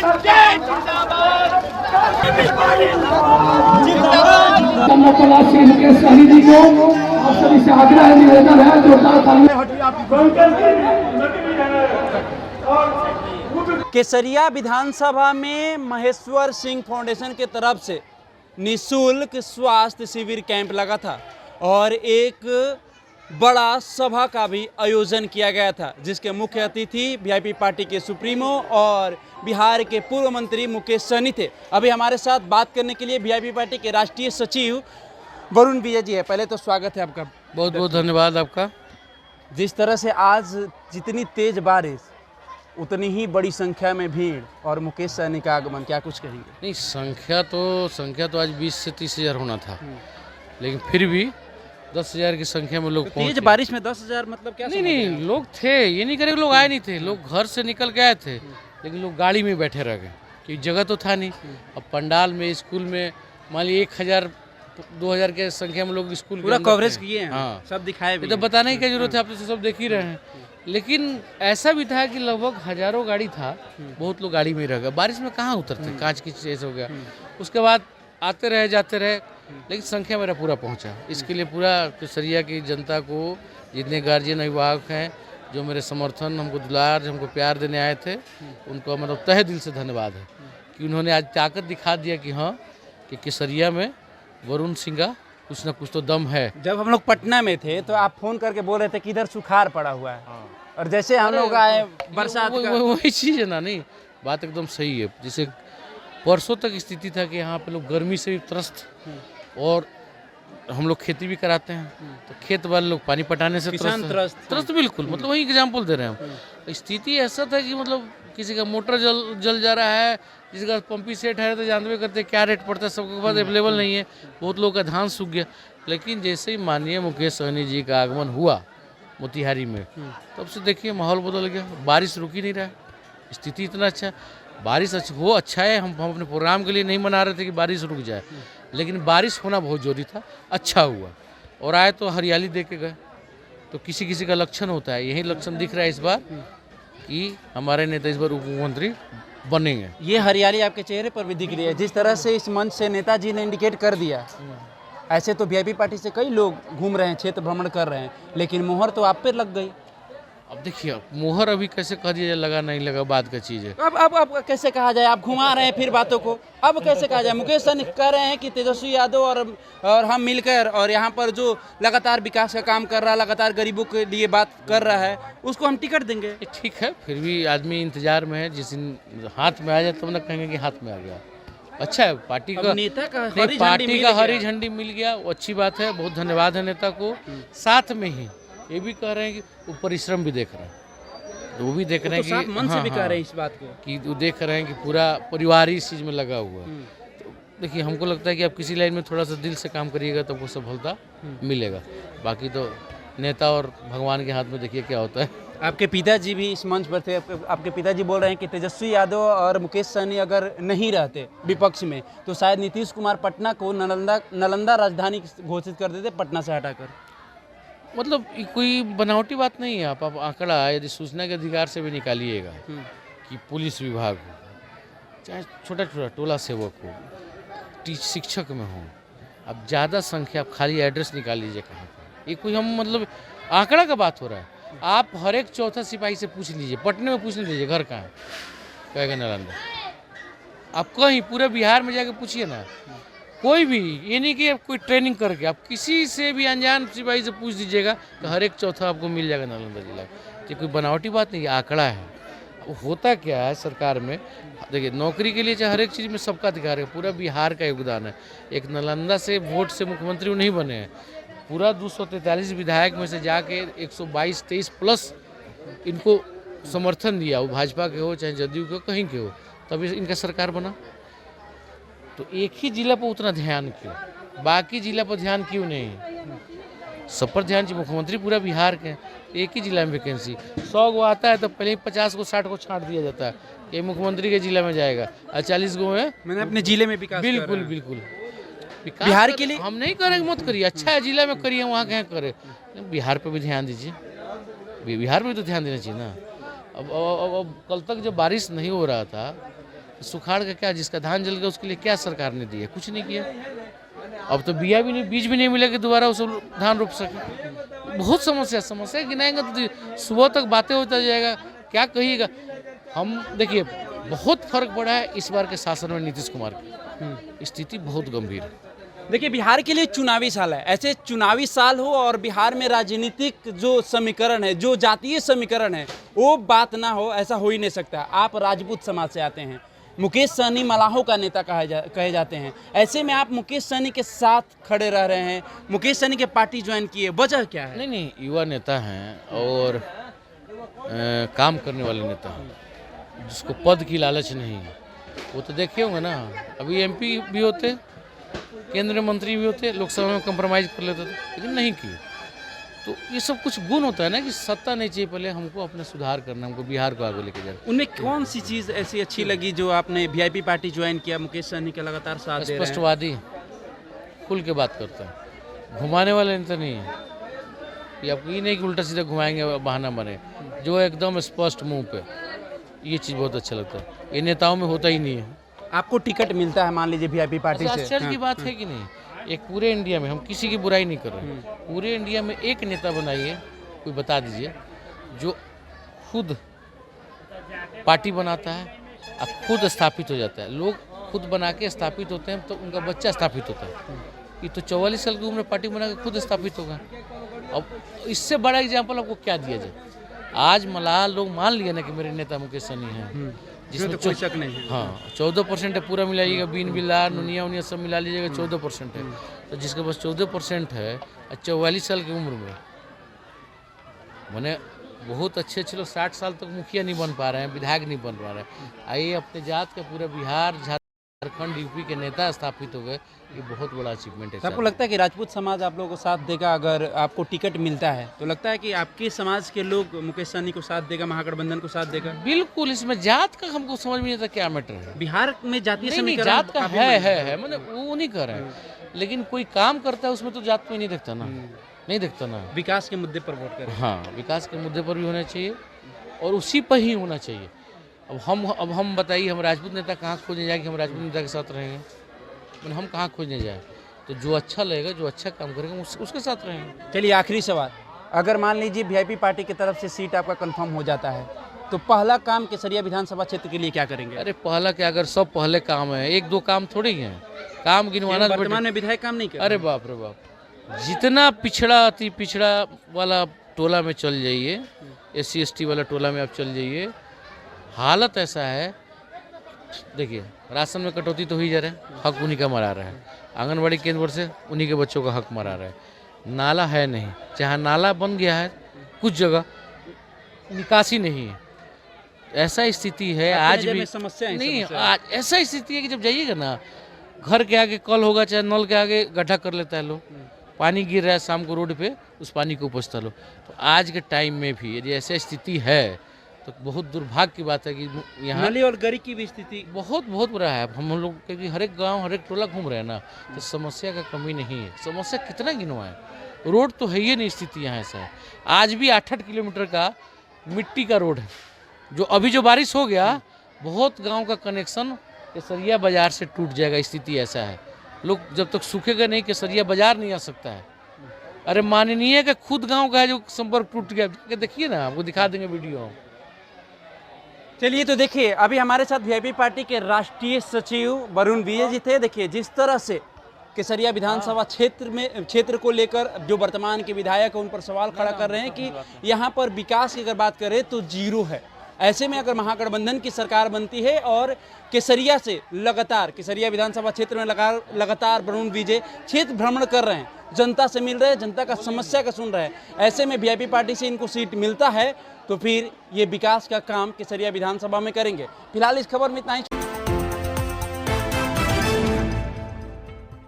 मुकेश सहनी जी को आप सभी से आग्रह निवेदन है केसरिया विधानसभा में महेश्वर सिंह फाउंडेशन के तरफ से निःशुल्क स्वास्थ्य शिविर कैंप लगा था और एक बड़ा सभा का भी आयोजन किया गया था, जिसके मुख्य अतिथि वीआईपी पार्टी के सुप्रीमो और बिहार के पूर्व मंत्री मुकेश सहनी थे। अभी हमारे साथ बात करने के लिए वीआईपी पार्टी के राष्ट्रीय सचिव वरुण विजय जी है। पहले तो स्वागत है आपका। बहुत बहुत धन्यवाद आपका। जिस तरह से आज जितनी तेज बारिश उतनी ही बड़ी संख्या में भीड़ और मुकेश सहनी का आगमन, क्या कुछ कहेंगे? नहीं, संख्या तो आज 20 से 30 हज़ार होना था, लेकिन फिर भी 10,000 की संख्या में लोग पहुंचे। तेज बारिश में 10,000 मतलब क्या? नहीं, लोग थे, ये नहीं करे लोग आए नहीं थे, लोग घर से निकल के आए थे, लेकिन लोग गाड़ी में बैठे रह गए क्योंकि जगह तो था नहीं। अब पंडाल में, स्कूल में मान ली 1,000-2,000 के संख्या में लोग स्कूल पूरा कवरेज किए हैं। हाँ, सब दिखाए भी। तो बताने की क्या जरूरत है, आप तो सब देख ही रहे हैं। लेकिन ऐसा भी था कि लगभग हजारों गाड़ी था, बहुत लोग गाड़ी में रह गए। बारिश में कहाँ उतरते, कांच की चीज हो गया। उसके बाद आते रहे जाते रहे, लेकिन संख्या मेरा पूरा पहुंचा। इसके लिए पूरा केसरिया की जनता को, जितने गार्जियन अभिभावक हैं, जो मेरे समर्थन, हमको दुलार, हमको प्यार देने आए थे, उनको मतलब तहे दिल से धन्यवाद है कि उन्होंने आज ताकत दिखा दिया कि हाँ, कि केसरिया में वरुण सिंह का कुछ ना कुछ तो दम है। जब हम लोग पटना में थे तो आप फोन करके बोल रहे थे कि इधर सुखाड़ पड़ा हुआ है। हाँ। और जैसे हम लोग आए बरसात का वही चीज़ है ना। नहीं, बात एकदम सही है। जैसे परसों तक स्थिति था कि यहाँ पे लोग गर्मी से भी त्रस्त, और हम लोग खेती भी कराते हैं, तो खेत वाले लोग पानी पटाने से त्रस्त बिल्कुल, मतलब वही एग्जाम्पल दे रहे हैं हम। स्थिति ऐसा था कि मतलब किसी का मोटर जल जा रहा है, किसी का पंपी सेट है, तो जानते करते क्या रेट पड़ता है, सबके पास अवेलेबल नहीं है, बहुत लोगों का धान सूख गया। लेकिन जैसे ही माननीय मुकेश सहनी जी का आगमन हुआ मोतिहारी में, तब से देखिए माहौल बदल गया। बारिश रुक ही नहीं रहा, स्थिति इतना अच्छा, बारिश वो अच्छा है। हम अपने प्रोग्राम के लिए नहीं मना रहे थे कि बारिश रुक जाए, लेकिन बारिश होना बहुत जरूरी था। अच्छा हुआ, और आए तो हरियाली दे के गए। तो किसी किसी का लक्षण होता है, यही लक्षण दिख रहा है इस बार कि हमारे नेता इस बार उप मुख्यमंत्री बनेंगे। ये हरियाली आपके चेहरे पर भी दिख रही है। जिस तरह से इस मंच से नेताजी ने इंडिकेट कर दिया, ऐसे तो वीआईपी पार्टी से कई लोग घूम रहे हैं, क्षेत्र भ्रमण कर रहे हैं, लेकिन मोहर तो आप पे लग गई। अब देखिए, मोहर अभी कैसे कह दिया, लगा नहीं लगा बात का चीज़ है। अब कैसे कहा जाए? आप घुमा रहे हैं फिर बातों को, अब कैसे कहा जाए? मुकेश सहनी कह रहे हैं कि तेजस्वी यादव और हम मिलकर, और यहाँ पर जो लगातार विकास का काम कर रहा है, लगातार गरीबों के लिए बात कर रहा है, उसको हम टिकट देंगे। ठीक है, फिर भी आदमी इंतजार में है। जिस दिन हाथ में आ जाए तब ना कहेंगे कि हाथ में आ गया। अच्छा है, पार्टी का नेता का पार्टी का हरी झंडी मिल गया, वो अच्छी बात है। बहुत धन्यवाद है नेता को। साथ में ही ये भी कह रहे हैं कि वो परिश्रम भी देख रहे हैं, तो वो भी देख रहे हैं कि मन से भी कह रहे हैं इस बात को, कि वो देख रहे हैं कि पूरा परिवार ही इस चीज़ में लगा हुआ है। तो देखिए, हमको लगता है कि आप किसी लाइन में थोड़ा सा दिल से काम करिएगा तो आपको सफलता मिलेगा। बाकी तो नेता और भगवान के हाथ में देखिए क्या होता है। आपके पिताजी भी इस मंच पर थे। आपके पिताजी बोल रहे हैं कि तेजस्वी यादव और मुकेश सहनी अगर नहीं रहते विपक्ष में, तो शायद नीतीश कुमार पटना को नालंदा राजधानी घोषित कर देते, पटना से हटाकर। मतलब कोई बनावटी बात नहीं है। आप आंकड़ा यदि सूचना के अधिकार से भी निकालिएगा कि पुलिस विभाग हो, चाहे छोटा छोटा टोला सेवक हो, शिक्षक में हो, अब ज़्यादा संख्या, आप खाली एड्रेस निकाल लीजिए कहाँ पर। ये कोई हम मतलब आंकड़ा का बात हो रहा है। आप हर एक चौथा सिपाही से पूछ लीजिए, पटने में पूछ लीजिए घर कहाँ है, कहेगा नालंदा। आप कहीं पूरे बिहार में जाके पूछिए ना, कोई भी, ये नहीं कि आप कोई ट्रेनिंग करके, आप किसी से भी अनजान सिपाही से पूछ दीजिएगा तो हर एक चौथा आपको मिल जाएगा नालंदा जिला। ये कोई बनावटी बात नहीं है, आंकड़ा है। होता क्या है सरकार में, देखिए, नौकरी के लिए चाहे हर एक चीज़ में सबका अधिकार है, पूरा बिहार का योगदान है। एक नालंदा से वोट से मुख्यमंत्री नहीं बने हैं, पूरा 243 विधायक में से जाके 122-23 प्लस इनको समर्थन दिया, वो भाजपा के हो चाहे जदयू के हो, कहीं के हो, तभी इनका सरकार बना। तो एक ही जिला पर उतना ध्यान क्यों, बाकी जिला पर ध्यान क्यों नहीं? सब पर ध्यान चाहिए। मुख्यमंत्री पूरा बिहार के, एक ही जिला में वैकेंसी 100 गो आता है तो पहले ही 50 को 60 को छांट दिया जाता है कि मुख्यमंत्री के जिला में जाएगा, और 40 गो में मैंने अपने जिले में विकास बिल्कुल बिल्कुल बिहार के लिए हम नहीं करेंगे, मत करिए। अच्छा है जिला में करिए, वहाँ कहीं करे, बिहार पर भी ध्यान दीजिए। बिहार में भी तो ध्यान देना चाहिए ना। अब कल तक जब बारिश नहीं हो रहा था सुखाड़ का क्या, जिसका धान जल गया उसके लिए क्या सरकार ने दिया? कुछ नहीं किया। अब तो बिया भी नहीं, बीज भी नहीं मिला कि दोबारा उस धान रोप सके। बहुत समस्या गिनाएंगे तो सुबह तक बातें होता जाएगा, क्या कहिएगा। हम देखिए बहुत फर्क पड़ा है इस बार के शासन में नीतीश कुमार की, स्थिति बहुत गंभीर है। देखिए बिहार के लिए चुनावी साल है, ऐसे चुनावी साल हो और बिहार में राजनीतिक जो समीकरण है, जो जातीय समीकरण है, वो बात ना हो, ऐसा हो ही नहीं सकता। आप राजपूत समाज से आते हैं, मुकेश सहनी मलाहों का नेता कहे जाते हैं, ऐसे में आप मुकेश सहनी के साथ खड़े रह रहे हैं, मुकेश सहनी के पार्टी ज्वाइन किए, वजह क्या है? नहीं, युवा नेता हैं और काम करने वाले नेता हैं, जिसको पद की लालच नहीं है। वो तो देखे होंगे ना, अभी एमपी भी होते, केंद्रीय मंत्री भी होते, लोकसभा में कंप्रोमाइज़ कर लेते थे, लेकिन नहीं किए। तो ये सब कुछ गुण होता है ना कि सत्ता नहीं चाहिए, पहले हमको अपना सुधार करना, हमको बिहार को आगे लेके जाना। उनमें कौन सी चीज़ ऐसी अच्छी लगी जो आपने वीआईपी पार्टी ज्वाइन किया, मुकेश सहनी का लगातार साथ दे रहे हैं? स्पष्टवादी, खुल के बात करता है, घुमाने वाले नेता नहीं है। ये आपको ये नहीं कि उल्टा सीधा घुमाएंगे बहाना बने, जो एकदम स्पष्ट मुंह पे, ये चीज़ बहुत अच्छा लगता है। ये नेताओं में होता ही नहीं है। आपको टिकट मिलता है मान लीजिए वीआईपी पार्टी से, आश्चर्य की बात है कि नहीं? एक पूरे इंडिया में, हम किसी की बुराई नहीं कर रहे हैं, पूरे इंडिया में एक नेता बनाइए, कोई बता दीजिए, जो खुद पार्टी बनाता है और खुद स्थापित हो जाता है। लोग खुद बना के स्थापित होते हैं तो उनका बच्चा स्थापित होता है। ये तो 44 साल की उम्र में पार्टी बना के खुद स्थापित होगा। अब इससे बड़ा एग्जाम्पल आपको क्या दिया जाए? आज मलाह लोग मान लिया ना कि मेरे नेता मुकेश सहनी हैं, जिसमें तो कोई शक नहीं है। हाँ 14% है, पूरा मिलाइएगा, बीन बिल्ला नुनिया उनिया सब मिला लीजिएगा, 14% है। तो जिसके पास 14% है और 44 साल की उम्र में, मैंने बहुत अच्छे लोग 60 साल तक मुखिया नहीं बन पा रहे हैं, विधायक नहीं बन पा रहे हैं। आइए अपने जात का पूरा बिहार, झारखंड, यूपी के नेता स्थापित हो गए, ये बहुत बड़ा अचीवमेंट है। आपको लगता है कि राजपूत समाज आप लोगों को साथ देगा अगर आपको टिकट मिलता है? तो लगता है कि आपके समाज के लोग मुकेश सहनी को साथ देगा, महागठबंधन को साथ देगा? बिल्कुल, इसमें जात का हमको समझ में नहीं आता क्या मैटर है। बिहार में जातीय नहीं, समीकरण जात का है, मैंने वो नहीं कर रहे हैं, लेकिन कोई काम करता है उसमें तो जात में नहीं देखता ना, नहीं देखता ना। विकास के मुद्दे पर वोट करें। हाँ, विकास के मुद्दे पर भी होना चाहिए और उसी पर ही होना चाहिए। अब हम बताइए, हम राजपूत नेता कहाँ खोजने जाए कि हम राजपूत नेता के साथ रहेंगे? मैंने हम कहाँ खोजने जाए? तो जो अच्छा लगेगा, जो अच्छा काम करेगा, उसके साथ रहेंगे। चलिए आखिरी सवाल, अगर मान लीजिए वीआईपी पार्टी की तरफ से सीट आपका कंफर्म हो जाता है तो पहला काम केसरिया विधानसभा क्षेत्र के लिए क्या करेंगे? अरे पहला क्या, अगर सब पहले काम है, एक दो काम थोड़ी है, काम गिनवाना। वर्तमान में विधायक काम नहीं कर। अरे बाप रे बाप, जितना पिछड़ा अति पिछड़ा वाला टोला में चल जाइए, SC ST वाला टोला में आप चल जाइए, हालत ऐसा है। देखिए राशन में कटौती तो ही जा रहा है, हक उन्हीं का मरा रहा है, आंगनबाड़ी केंद्र से उन्हीं के बच्चों का हक मरा रहा है, नाला है नहीं, जहाँ नाला बन गया है कुछ जगह निकासी नहीं है। ऐसा स्थिति है आज भी, समस्या नहीं आज ऐसा स्थिति है कि जब जाइएगा ना, घर के आगे कल होगा, चाहे नल के आगे गड्ढा कर लेता है लोग, पानी गिर रहा है शाम को रोड पे, उस पानी को उपजता लोग। तो आज के टाइम में भी यदि ऐसी स्थिति है तो बहुत दुर्भाग्य की बात है कि यहाँ नाली और गरी की भी स्थिति बहुत बुरा है। हम लोग क्योंकि हर एक गांव, हर एक टोला घूम रहे हैं ना, तो समस्या का कमी नहीं है। समस्या कितना गिनवाएं, रोड तो है ही नहीं, स्थिति यहाँ ऐसा है। आज भी 8-8 किलोमीटर का मिट्टी का रोड है, जो बारिश हो गया, बहुत गाँव का कनेक्शन केसरिया बाजार से टूट जाएगा। स्थिति ऐसा है, लोग जब तक सूखेगा नहीं केसरिया बाजार नहीं आ सकता है। अरे माननीय का खुद गांव का है जो संपर्क टूट गया, देखिए ना, आपको दिखा देंगे वीडियो। चलिए तो देखिए, अभी हमारे साथ वीआईपी पार्टी के राष्ट्रीय सचिव वरुण विजय जी थे। देखिए जिस तरह से केसरिया विधानसभा क्षेत्र को लेकर जो वर्तमान के विधायक हैं उन पर सवाल खड़ा कर रहे हैं कि यहाँ पर विकास की अगर बात करें तो जीरो है। ऐसे में अगर महागठबंधन की सरकार बनती है और केसरिया से लगातार, केसरिया विधानसभा क्षेत्र में लगातार वरुण विजय क्षेत्र भ्रमण कर रहे हैं, जनता से मिल रहे हैं, जनता का समस्या का सुन रहे हैं, ऐसे में वीआईपी पार्टी से इनको सीट मिलता है तो फिर ये विकास का काम केसरिया विधानसभा में करेंगे। फिलहाल इस खबर में इतना ही।